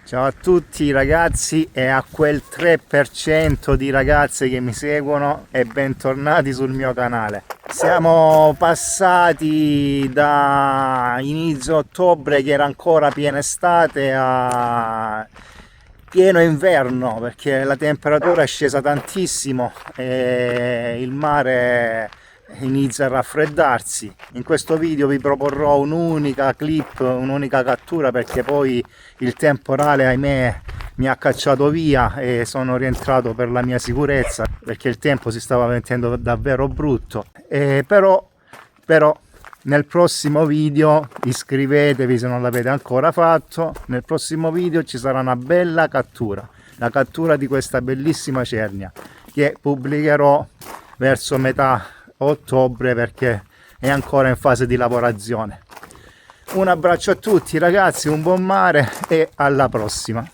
Ciao a tutti ragazzi e a quel 3% di ragazze che mi seguono e bentornati sul mio canale. Siamo passati da inizio ottobre che era ancora piena estate a pieno inverno perché la temperatura è scesa tantissimo e il mare inizia a raffreddarsi. In questo video vi proporrò un'unica clip, un'unica cattura perché poi il temporale, ahimè, mi ha cacciato via e sono rientrato per la mia sicurezza perché il tempo si stava mettendo davvero brutto. Però nel prossimo video iscrivetevi se non l'avete ancora fatto. Nel prossimo video ci sarà una bella cattura, la cattura di questa bellissima cernia che pubblicherò verso metà ottobre perché è ancora in fase di lavorazione. Un abbraccio a tutti ragazzi, un buon mare e alla prossima.